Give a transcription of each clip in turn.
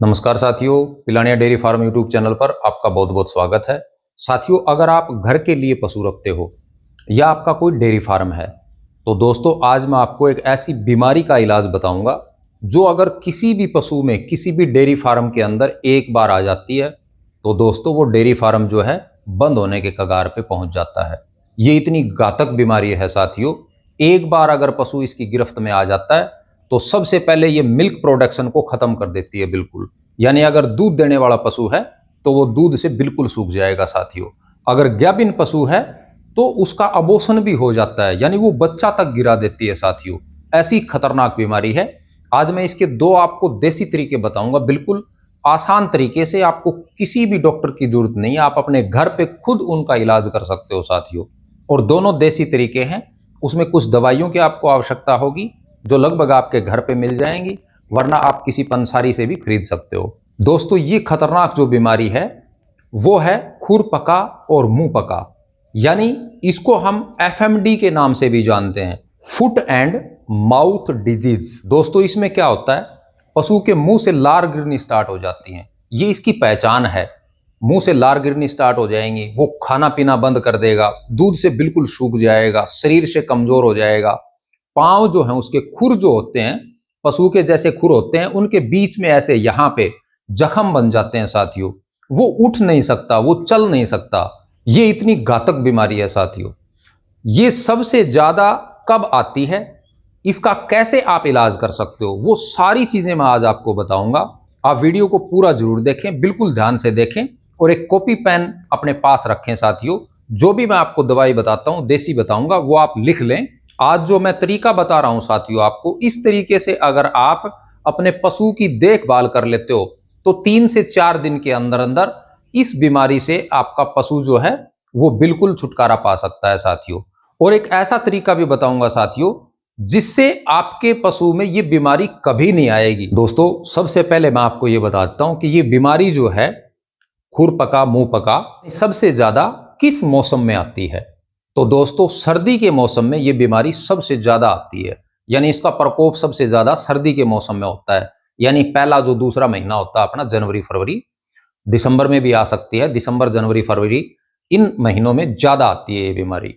नमस्कार साथियों, Pilania dairy farm YouTube channel पर आपका बहुत बहुत स्वागत है। साथियों, अगर आप घर के लिए पशु रखते हो या आपका कोई डेयरी फार्म है तो दोस्तों आज मैं आपको एक ऐसी बीमारी का इलाज बताऊंगा जो अगर किसी भी पशु में किसी भी डेयरी फार्म के अंदर एक बार आ जाती है तो दोस्तों वो डेयरी फार्म जो है बंद होने के कगार पे पहुंच जाता है। ये इतनी घातक बीमारी है साथियों, एक बार अगर पशु इसकी गिरफ्त में आ जाता है तो सबसे पहले ये मिल्क प्रोडक्शन को खत्म कर देती है बिल्कुल। यानी अगर दूध देने वाला पशु है तो वो दूध से बिल्कुल सूख जाएगा साथियों। अगर गाभिन पशु है तो उसका अबॉर्शन भी हो जाता है, यानी वो बच्चा तक गिरा देती है साथियों। ऐसी खतरनाक बीमारी है। आज मैं इसके दो आपको देसी तरीके बताऊंगा, बिल्कुल आसान तरीके से। आपको किसी भी डॉक्टर की जरूरत नहीं है, आप अपने घर पे खुद उनका इलाज कर सकते हो साथियों। और दोनों देसी तरीके हैं, उसमें कुछ दवाइयों की आपको आवश्यकता होगी जो लगभग आपके घर पे मिल जाएंगी, वरना आप किसी पंसारी से भी खरीद सकते हो। दोस्तों ये खतरनाक जो बीमारी है वो है खुरपका और मुंह पका, यानी इसको हम एफएमडी के नाम से भी जानते हैं, फुट एंड माउथ डिजीज। दोस्तों इसमें क्या होता है, पशु के मुंह से लार गिरनी स्टार्ट हो जाती है। ये इसकी पहचान है, मुंह से लार गिरनी स्टार्ट हो जाएंगी, वो खाना पीना बंद कर देगा, दूध से बिल्कुल सूख जाएगा, शरीर से कमजोर हो जाएगा। पांव जो है उसके खुर जो होते हैं, पशु के जैसे खुर होते हैं, उनके बीच में ऐसे यहां पे जख्म बन जाते हैं साथियों। वो उठ नहीं सकता, वो चल नहीं सकता। ये इतनी घातक बीमारी है साथियों। ये सबसे ज्यादा कब आती है, इसका कैसे आप इलाज कर सकते हो, वो सारी चीजें मैं आज आपको बताऊंगा। आप वीडियो को पूरा जरूर देखें, बिल्कुल ध्यान से देखें और एक कॉपी पेन अपने पास रखें साथियों। जो भी मैं आपको दवाई बताता हूं, देसी बताऊंगा, वो आप लिख लें। आज जो मैं तरीका बता रहा हूं साथियों आपको, इस तरीके से अगर आप अपने पशु की देखभाल कर लेते हो तो 3 से 4 दिन के अंदर अंदर इस बीमारी से आपका पशु जो है वो बिल्कुल छुटकारा पा सकता है साथियों। और एक ऐसा तरीका भी बताऊंगा साथियों जिससे आपके पशु में ये बीमारी कभी नहीं आएगी। दोस्तों सबसे पहले मैं आपको ये बताता हूं कि ये बीमारी जो है खुरपका मुंह पका सबसे ज्यादा किस मौसम में आती है। तो दोस्तों सर्दी के मौसम में ये बीमारी सबसे ज्यादा आती है, यानी इसका प्रकोप सबसे ज्यादा सर्दी के मौसम में होता है। यानी पहला जो दूसरा महीना होता है अपना, जनवरी फरवरी, दिसंबर में भी आ सकती है, दिसंबर जनवरी फरवरी इन महीनों में ज्यादा आती है ये बीमारी।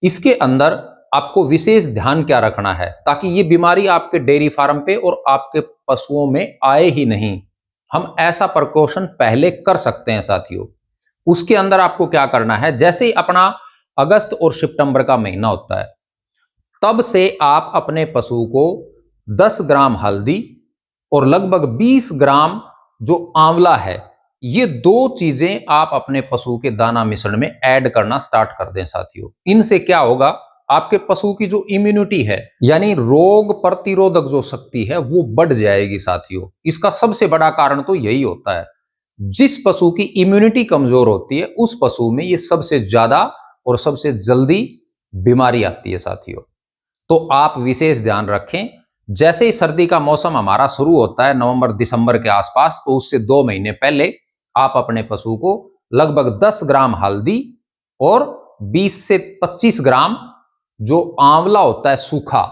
इसके अंदर आपको विशेष ध्यान क्या रखना है ताकि ये बीमारी आपके डेयरी फार्म पे और आपके पशुओं में आए ही नहीं। हम ऐसा प्रिकॉशन पहले कर सकते हैं साथियों। उसके अंदर आपको क्या करना है, जैसे ही अपना अगस्त और सितंबर का महीना होता है तब से आप अपने पशु को 10 ग्राम हल्दी और लगभग 20 ग्राम जो आंवला है, ये दो चीजें आप अपने पशु के दाना मिश्रण में ऐड करना स्टार्ट कर दें साथियों। इनसे क्या होगा, आपके पशु की जो इम्यूनिटी है यानी रोग प्रतिरोधक जो शक्ति है वो बढ़ जाएगी साथियों। इसका सबसे बड़ा कारण तो यही होता है, जिस पशु की इम्यूनिटी कमजोर होती है उस पशु में ये सबसे ज्यादा और सबसे जल्दी बीमारी आती है साथियों। तो आप विशेष ध्यान रखें, जैसे ही सर्दी का मौसम हमारा शुरू होता है नवंबर दिसंबर के आसपास, तो उससे 2 महीने पहले आप अपने पशु को लगभग 10 ग्राम हल्दी और 20 से 25 ग्राम जो आंवला होता है सूखा,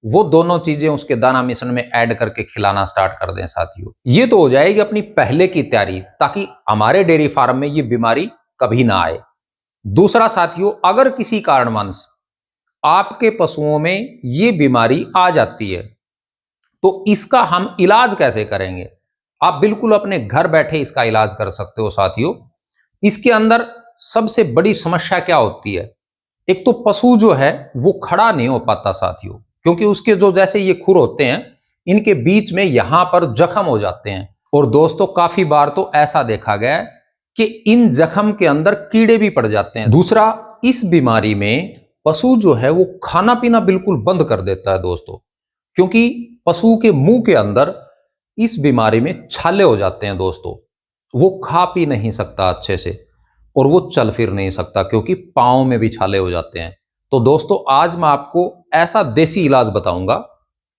वो दोनों चीजें उसके दाना मिश्रण में ऐड करके खिलाना स्टार्ट कर दें साथियों। ये तो हो जाएगी अपनी पहले की तैयारी, ताकि हमारे डेयरी फार्म में ये बीमारी कभी ना आए। दूसरा साथियों, अगर किसी कारणवश आपके पशुओं में ये बीमारी आ जाती है तो इसका हम इलाज कैसे करेंगे। आप बिल्कुल अपने घर बैठे इसका इलाज कर सकते हो साथियों। इसके अंदर सबसे बड़ी समस्या क्या होती है, एक तो पशु जो है वो खड़ा नहीं हो पाता साथियों, क्योंकि उसके जो जैसे ये खुर होते हैं इनके बीच में यहां पर जख्म हो जाते हैं। और दोस्तों काफी बार तो ऐसा देखा गया है कि इन जख्म के अंदर कीड़े भी पड़ जाते हैं। दूसरा, इस बीमारी में पशु जो है वो खाना पीना बिल्कुल बंद कर देता है दोस्तों, क्योंकि पशु के मुंह के अंदर इस बीमारी में छाले हो जाते हैं दोस्तों। वो खा पी नहीं सकता अच्छे से और वो चल फिर नहीं सकता क्योंकि पांव में भी छाले हो जाते हैं। तो दोस्तों आज मैं आपको ऐसा देसी इलाज बताऊंगा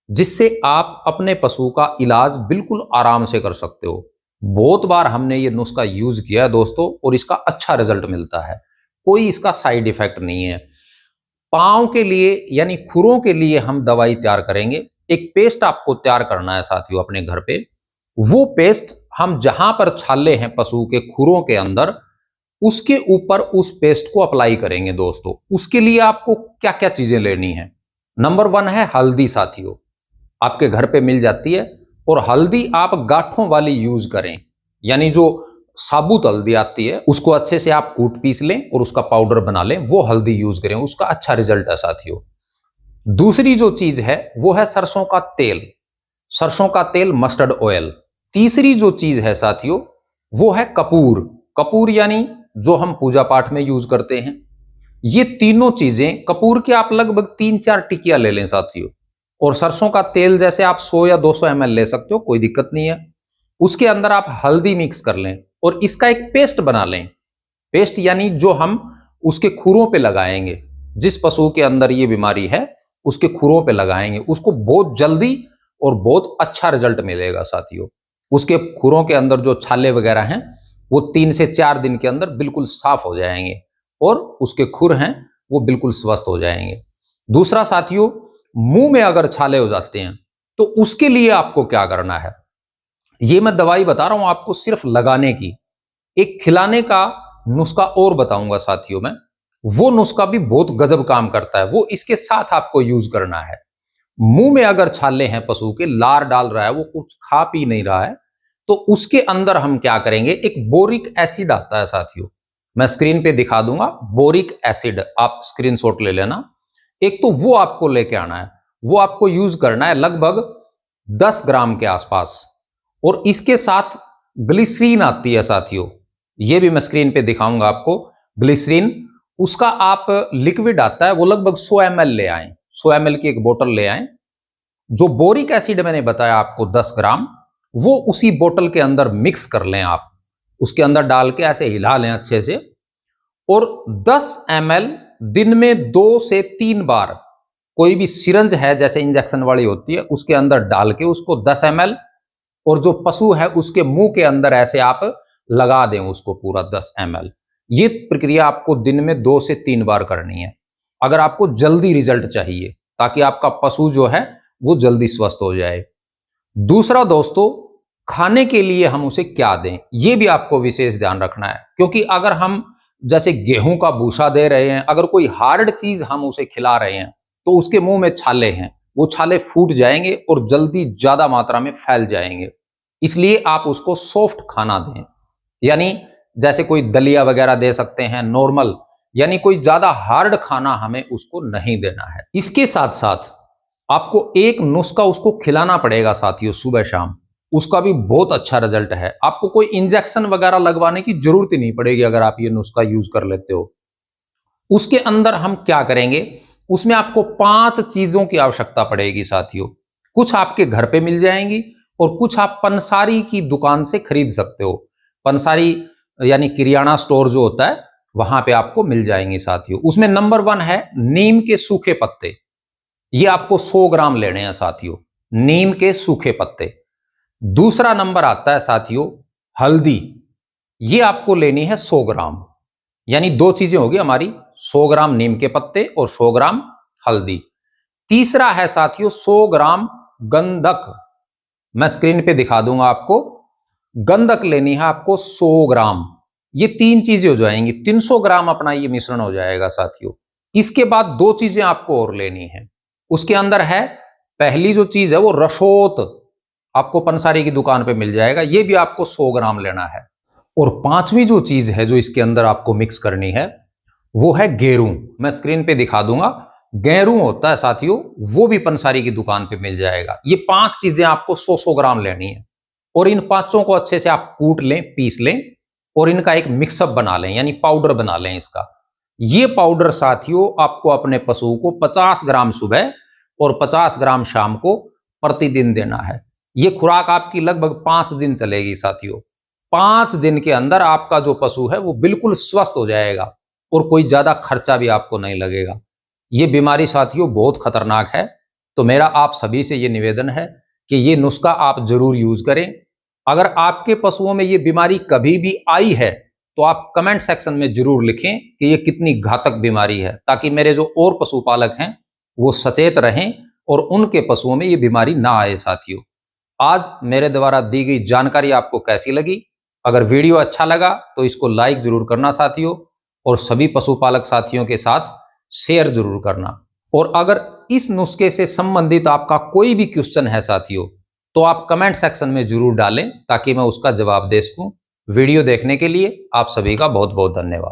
जिससे आप अपने पशु का इलाज बिल्कुल आराम से कर सकते हो। बहुत बार हमने ये नुस्खा यूज किया है दोस्तों और इसका अच्छा रिजल्ट मिलता है, कोई इसका साइड इफेक्ट नहीं है। पांव के लिए यानी खुरों के लिए हम दवाई तैयार करेंगे। एक पेस्ट आपको तैयार करना है साथियों अपने घर पे। वो पेस्ट हम जहां पर छाले हैं पशु के खुरों के अंदर, उसके ऊपर उस पेस्ट को अप्लाई करेंगे दोस्तों। उसके लिए आपको क्या क्या चीजें लेनी है। नंबर 1 है हल्दी साथियों, आपके घर पे मिल जाती है। और हल्दी आप गांठों वाली यूज करें, यानी जो साबुत हल्दी आती है उसको अच्छे से आप कूट पीस लें और उसका पाउडर बना लें, वो हल्दी यूज करें, उसका अच्छा रिजल्ट है साथियों। दूसरी जो चीज है वो है सरसों का तेल, सरसों का तेल मस्टर्ड ऑयल। तीसरी जो चीज है साथियों वो है कपूर, कपूर यानी जो हम पूजा पाठ में यूज करते हैं। ये तीनों चीजें, कपूर की आप लगभग 3-4 टिकिया ले लें साथियों, और सरसों का तेल जैसे आप 100 या 200 ml ले सकते हो, कोई दिक्कत नहीं है। उसके अंदर आप हल्दी मिक्स कर लें और इसका एक पेस्ट बना लें। पेस्ट यानी जो हम उसके खुरों पे लगाएंगे, जिस पशु के अंदर ये बीमारी है उसके खुरों पे लगाएंगे, उसको बहुत जल्दी और बहुत अच्छा रिजल्ट मिलेगा साथियों। उसके खुरों के अंदर जो छाले वगैरह हैं वो 3 से 4 दिन के अंदर बिल्कुल साफ हो जाएंगे और उसके खुर हैं वो बिल्कुल स्वस्थ हो जाएंगे। दूसरा साथियों, मुंह में अगर छाले हो जाते हैं तो उसके लिए आपको क्या करना है, ये मैं दवाई बता रहा हूं आपको सिर्फ लगाने की। एक खिलाने का नुस्खा और बताऊंगा साथियों मैं, वो नुस्खा भी बहुत गजब काम करता है, वो इसके साथ आपको यूज करना है। मुंह में अगर छाले हैं पशु के, लार डाल रहा है, वो कुछ खा पी नहीं रहा है, तो उसके अंदर हम क्या करेंगे, एक बोरिक एसिड आता है साथियों, मैं स्क्रीन पे दिखा दूंगा। बोरिक एसिड आप स्क्रीनशॉट ले लेना। एक तो वो आपको लेके आना है, वो आपको यूज करना है लगभग 10 ग्राम के आसपास। और इसके साथ ग्लिसरीन आती है साथियों, ये भी मैं स्क्रीन पे दिखाऊंगा आपको। ग्लिसरीन उसका आप लिक्विड आता है, वो लगभग 100 ml ले आए, 100 ml की एक बोतल ले आए। जो बोरिक एसिड मैंने बताया आपको 10 ग्राम, वो उसी बोतल के अंदर मिक्स कर लें आप, उसके अंदर डाल के ऐसे हिला लें अच्छे से। और 10 ml दिन में 2 से 3 बार, कोई भी सिरंज है जैसे इंजेक्शन वाली होती है उसके अंदर डाल के उसको 10 ml, और जो पशु है उसके मुंह के अंदर ऐसे आप लगा दें उसको पूरा 10 ml। ये प्रक्रिया आपको दिन में 2 से 3 बार करनी है अगर आपको जल्दी रिजल्ट चाहिए, ताकि आपका पशु जो है वो जल्दी स्वस्थ हो जाए। दूसरा दोस्तों, खाने के लिए हम उसे क्या दें, ये भी आपको विशेष ध्यान रखना है, क्योंकि अगर हम जैसे गेहूं का भूसा दे रहे हैं, अगर कोई हार्ड चीज हम उसे खिला रहे हैं तो उसके मुंह में छाले हैं, वो छाले फूट जाएंगे और जल्दी ज्यादा मात्रा में फैल जाएंगे। इसलिए आप उसको सॉफ्ट खाना दें, यानी जैसे कोई दलिया वगैरह दे सकते हैं नॉर्मल, यानी कोई ज्यादा हार्ड खाना हमें उसको नहीं देना है। इसके साथ साथ आपको एक नुस्खा उसको खिलाना पड़ेगा साथियों सुबह शाम, उसका भी बहुत अच्छा रिजल्ट है। आपको कोई इंजेक्शन वगैरह लगवाने की जरूरत ही नहीं पड़ेगी अगर आप ये नुस्खा यूज कर लेते हो। उसके अंदर हम क्या करेंगे, उसमें आपको 5 चीजों की आवश्यकता पड़ेगी साथियों। कुछ आपके घर पे मिल जाएंगी और कुछ आप पंसारी की दुकान से खरीद सकते हो। पंसारी यानी किराना स्टोर जो होता है वहां पे आपको मिल जाएंगे साथियों। उसमें नंबर 1 है नीम के सूखे पत्ते, ये आपको 100 ग्राम लेने हैं साथियों, नीम के सूखे पत्ते। दूसरा नंबर आता है साथियों हल्दी, ये आपको लेनी है 100 ग्राम, यानी 2 चीजें होगी हमारी, 100 ग्राम नीम के पत्ते और 100 ग्राम हल्दी। तीसरा है साथियों 100 ग्राम गंधक, मैं स्क्रीन पे दिखा दूंगा आपको। गंधक लेनी है आपको 100 ग्राम। ये 3 चीजें हो जाएंगी, 300 ग्राम अपना ये मिश्रण हो जाएगा साथियों। इसके बाद 2 चीजें आपको और लेनी है, उसके अंदर है, पहली जो चीज है वो रसोत, आपको पंसारी की दुकान पे मिल जाएगा, ये भी आपको 100 ग्राम लेना है। और 5वीं जो चीज है जो इसके अंदर आपको मिक्स करनी है वो है गेरू, मैं स्क्रीन पे दिखा दूंगा। गेरू होता है साथियों, वो भी पंसारी की दुकान पे मिल जाएगा। ये 5 चीजें आपको 100-100 ग्राम लेनी है और इन 5 को अच्छे से आप कूट लें, पीस लें और इनका एक मिक्सअप बना लें, यानी पाउडर बना लें इसका। ये पाउडर साथियों आपको अपने पशु को 50 ग्राम सुबह और 50 ग्राम शाम को प्रतिदिन देना है। ये खुराक आपकी लगभग 5 दिन चलेगी साथियों। 5 दिन के अंदर आपका जो पशु है वो बिल्कुल स्वस्थ हो जाएगा और कोई ज्यादा खर्चा भी आपको नहीं लगेगा। ये बीमारी साथियों बहुत खतरनाक है, तो मेरा आप सभी से ये निवेदन है कि ये नुस्खा आप जरूर यूज करें। अगर आपके पशुओं में ये बीमारी कभी भी आई है तो आप कमेंट सेक्शन में जरूर लिखें कि ये कितनी घातक बीमारी है, ताकि मेरे जो और पशुपालक हैं वो सचेत रहें और उनके पशुओं में ये बीमारी ना आए साथियों। आज मेरे द्वारा दी गई जानकारी आपको कैसी लगी? अगर वीडियो अच्छा लगा तो इसको लाइक जरूर करना साथियों, और सभी पशुपालक साथियों के साथ शेयर जरूर करना। और अगर इस नुस्खे से संबंधित आपका कोई भी क्वेश्चन है साथियों, तो आप कमेंट सेक्शन में जरूर डालें ताकि मैं उसका जवाब दे सकूं। वीडियो देखने के लिए आप सभी का बहुत बहुत धन्यवाद।